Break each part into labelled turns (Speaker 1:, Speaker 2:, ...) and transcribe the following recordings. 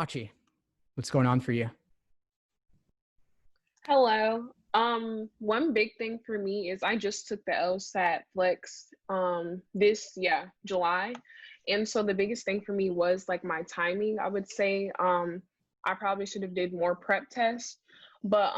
Speaker 1: Sachi. What's going on for you?
Speaker 2: Hello. One big thing for me is I just took the LSAT-flex July. And so the biggest thing for me was like my timing, I would say. I probably should have did more prep tests. But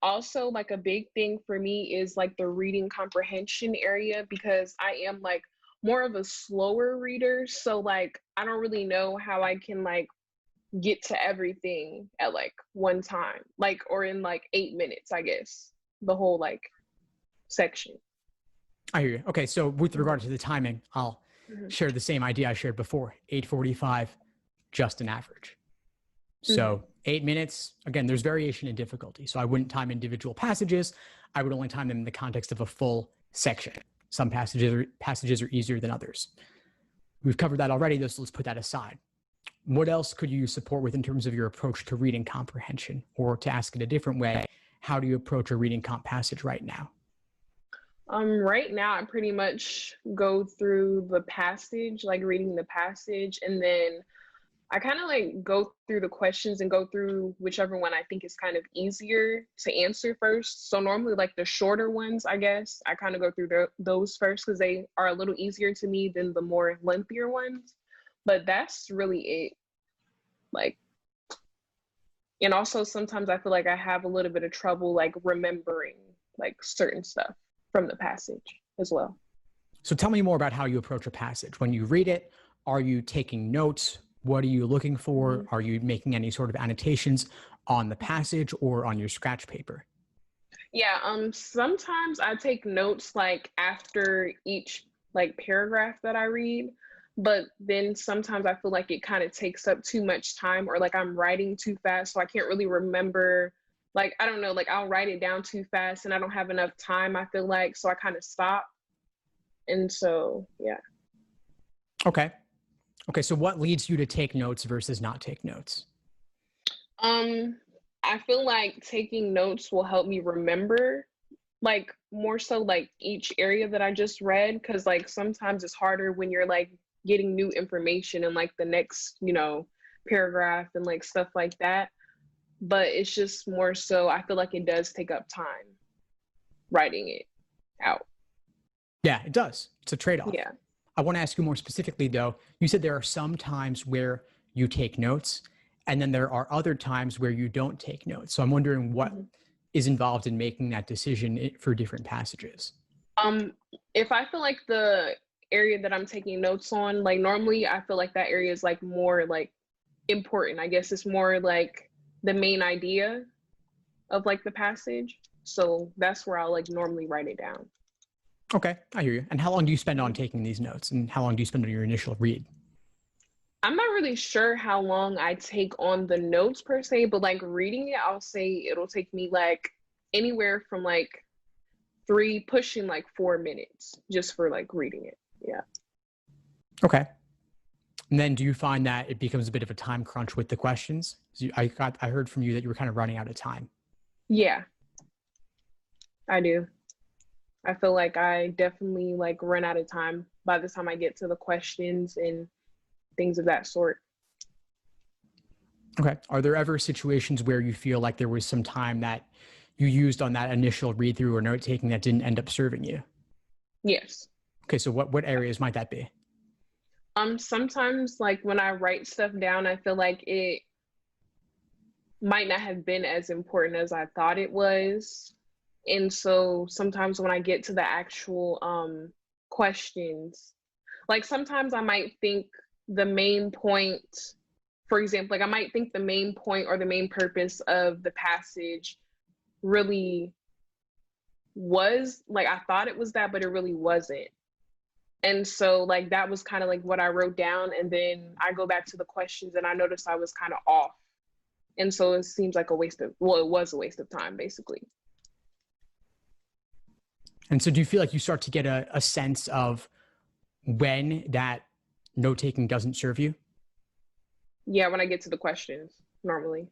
Speaker 2: also like a big thing for me is like the reading comprehension area because I am like more of a slower reader. So like I don't really know how I can like get to everything at like one time, like or in like 8 minutes, I guess, the whole like section.
Speaker 1: I hear you. Okay, so with
Speaker 2: Mhm,
Speaker 1: regard to the timing, I'll
Speaker 2: mhm,
Speaker 1: share the same idea I shared before. 8:45, just an average.
Speaker 2: mhm.
Speaker 1: So 8 minutes, again, there's variation in difficulty. So I wouldn't time individual passages. I would only time them in the context of a full section. Some passages are easier than others. We've covered that already, though, so let's put that aside. What else could you use support with in terms of your approach to reading comprehension? Or to ask it a different way, how do you approach a reading comp passage right now?
Speaker 2: Right now I pretty much go through the passage, like reading the passage, and then I kind of like go through the questions and go through whichever one I think is kind of easier to answer first. So normally like the shorter ones, I guess, I kind of go through those first because they are a little easier to me than the more lengthier ones. But that's really it. Like, and also sometimes I feel like I have a little bit of trouble like remembering like certain stuff from the passage as well.
Speaker 1: So tell me more about how you approach a passage. When you read it, are you taking notes? What are you looking for?
Speaker 2: Mhm.
Speaker 1: Are you making any sort of annotations on the passage or on your scratch paper?
Speaker 2: Yeah, sometimes I take notes like after each like paragraph that I read, but then sometimes I feel like it kind of takes up too much time or like I'm writing too fast, so I can't really remember. Like, I don't know, like I'll write it down too fast and I don't have enough time, I feel like, so I kind of stop. And so, yeah.
Speaker 1: Okay. Okay. So what leads you to take notes versus not take notes?
Speaker 2: Um, I feel like taking notes will help me remember like more so like each area that I just read because like sometimes it's harder when you're like getting new information in like the next, paragraph and like stuff like that. But it's just more so I feel like it does take up time writing it out.
Speaker 1: Yeah, it does. It's a trade off.
Speaker 2: Yeah.
Speaker 1: I want to ask you more specifically, though. You said there are some times where you take notes, and then there are other times where you don't take notes. So I'm wondering what
Speaker 2: Mhm.
Speaker 1: is involved in making that decision for different passages.
Speaker 2: Um, if I feel like the area that I'm taking notes on, like normally I feel like that area is like more like important. I guess it's more like the main idea of like the passage. So that's where I'll like normally write it down.
Speaker 1: Okay, I hear you. And how long do you spend on
Speaker 2: Mhm.
Speaker 1: taking these notes? And how long do you spend on your initial read?
Speaker 2: I'm not really sure how long I take on the notes per se, but like reading it, I'll say it'll take me like anywhere from like three, pushing like 4 minutes just for like reading it. Yeah.
Speaker 1: Okay. And then do you find that it becomes a bit of a time crunch with the questions? I heard from you that you were kind of running out of time.
Speaker 2: Yeah, I do. I feel like I definitely like run out of time by the time I get to the questions and things of that sort.
Speaker 1: Okay. Are there ever situations where you feel like there was some time that you used on that initial read through or note taking that didn't end up serving you?
Speaker 2: Yes.
Speaker 1: Okay. So what areas might that be?
Speaker 2: Sometimes like when I write stuff down, I feel like it might not have been as important as I thought it was. And so sometimes when I get to the actual questions, like sometimes I might think the main point, for example, like I might think the main point or the main purpose of the passage really was like I thought it was that, but it really wasn't. And so like that was kind of like what I wrote down. And then I go back to the questions and I noticed I was kind of off. And so it seems like it was a waste of time basically.
Speaker 1: And so do you feel like you start to get a sense of when that note taking doesn't serve you?
Speaker 2: Yeah, when I get to the questions normally.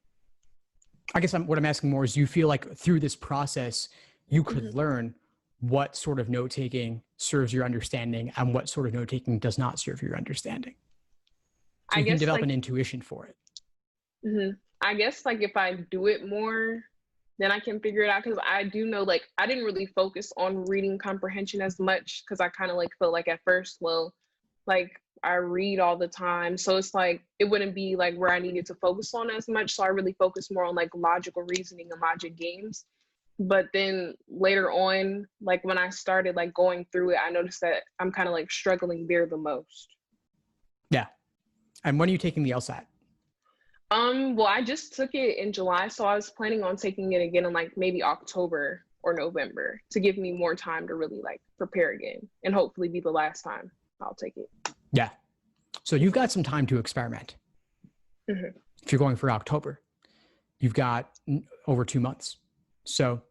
Speaker 1: I guess what I'm asking more is, do you feel like through this process, you could
Speaker 2: Mhm.
Speaker 1: learn what sort of note taking serves your understanding and what sort of note taking does not serve your understanding? So
Speaker 2: I
Speaker 1: you can
Speaker 2: guess
Speaker 1: develop
Speaker 2: like
Speaker 1: an intuition for it.
Speaker 2: I guess like if I do it more, then I can figure it out. Because I do know like I didn't really focus on reading comprehension as much because I kind of like felt like at first, well, like I read all the time, so it's like it wouldn't be like where I needed to focus on as much. So I really focused more on like logical reasoning and logic games. But then later on, like when I started like going through it, I noticed that I'm kind of like struggling there the most.
Speaker 1: Yeah. And when are you taking the LSAT?
Speaker 2: Well, I just took it in July, so I was planning on taking it again in like maybe October or November to give me more time to really like prepare again and hopefully be the last time I'll take it.
Speaker 1: Yeah. So you've got some time to experiment.
Speaker 2: Mhm.
Speaker 1: If you're going for October, you've got over 2 months. So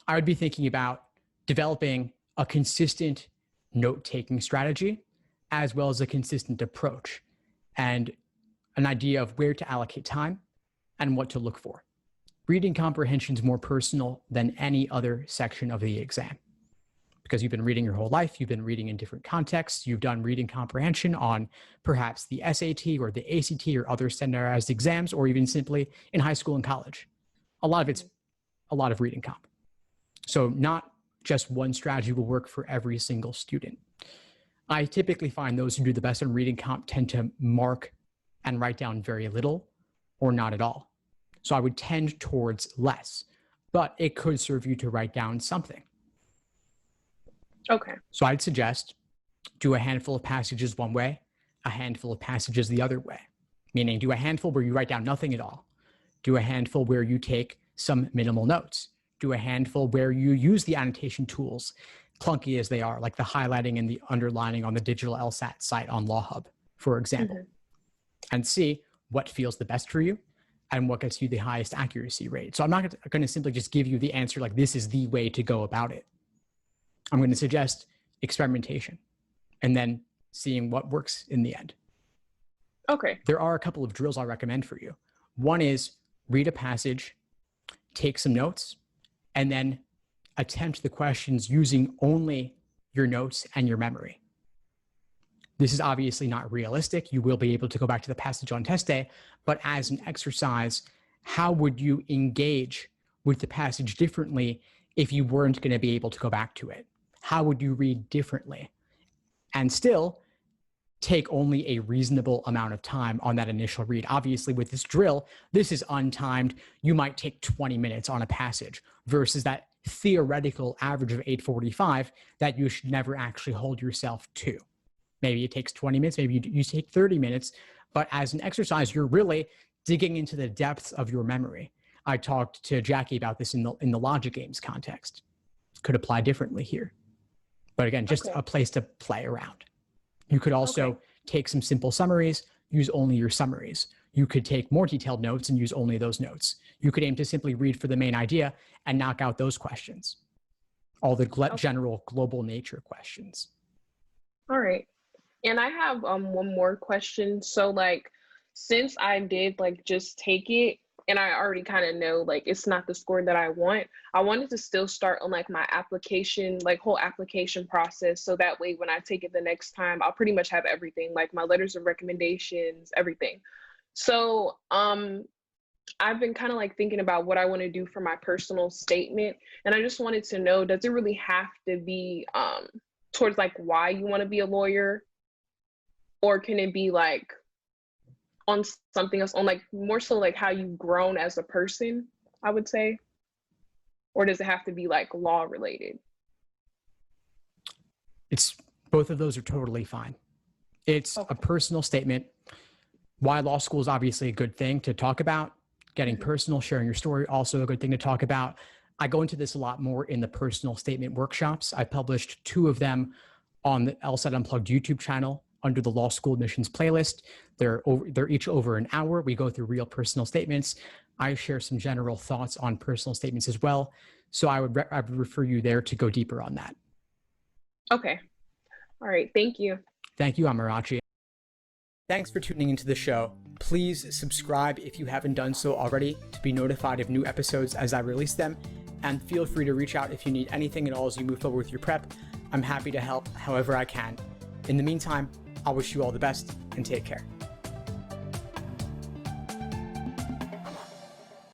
Speaker 1: I would be thinking about developing a consistent note-taking strategy as well as a consistent approach and an idea of where to allocate time and what to look for. Reading comprehension is more personal than any other section of the exam because you've been reading your whole life. You've been reading in different contexts. You've done reading comprehension on perhaps the SAT or the ACT or other standardized exams, or even simply in high school and college. A lot of it's a lot of reading comp. So not just one strategy will work for every single student. I typically find those who do the best on reading comp tend to mark and write down very little or not at all. So I would tend towards less, but it could serve you to write down something.
Speaker 2: Okay.
Speaker 1: So I'd suggest do a handful of passages one way, a handful of passages the other way, meaning do a handful where you write down nothing at all. Do a handful where you take some minimal notes. Do a handful where you use the annotation tools, clunky as they are, like the highlighting and the underlining on the digital LSAT site on LawHub, for example, and see what feels the best for you and what gets you the highest accuracy rate. So I'm not going to simply just give you the answer like this is the way to go about it. I'm going to suggest experimentation and then seeing what works in the end.
Speaker 2: Okay.
Speaker 1: There are a couple of drills I recommend for you. One is read a passage, take some notes, and then attempt the questions using only your notes and your memory. This is obviously not realistic. You will be able to go back to the passage on test day, but as an exercise, how would you engage with the passage differently if you weren't going to be able to go back to it? How would you read differently? And still take only a reasonable amount of time on that initial read. Obviously, with this drill, this is untimed. You might take 20 minutes on a passage versus that theoretical average of 8:45 that you should never actually hold yourself to. Maybe it takes 20 minutes, maybe you take 30 minutes, but as an exercise, you're really digging into the depths of your memory. I talked to Jackie about this in the logic games context. Could apply differently here. But again, just a place to play around. You could also take some simple summaries, use only your summaries. You could take more detailed notes and use only those notes. You could aim to simply read for the main idea and knock out those questions. All the general global nature questions.
Speaker 2: All right. And I have one more question. So like since I did like just take it and I already kind of know like it's not the score that I wanted to still start on like my application, like whole application process. So that way when I take it the next time, I'll pretty much have everything, like my letters of recommendations, everything. So I've been kind of like thinking about what I want to do for my personal statement. And I just wanted to know, does it really have to be towards like why you want to be a lawyer? Or can it be like on something else, on like more so like how you've grown as a person, I would say? Or does it have to be like law related?
Speaker 1: It's both of those are totally fine. It's a personal statement. Why law school is obviously a good thing to talk about. Getting personal, sharing your story, also a good thing to talk about. I go into this a lot more in the personal statement workshops. I published 2 of them on the LSAT Unplugged YouTube channel under the law school admissions playlist. They're each over an hour. We go through real personal statements. I share some general thoughts on personal statements as well. So I would refer you there to go deeper on that.
Speaker 2: Okay. All right. Thank you.
Speaker 1: Thank you, Amarachi. Thanks for tuning into the show. Please subscribe if you haven't done so already to be notified of new episodes as I release them. And feel free to reach out if you need anything at all as you move forward with your prep. I'm happy to help however I can. In the meantime, I'll wish you all the best and take care.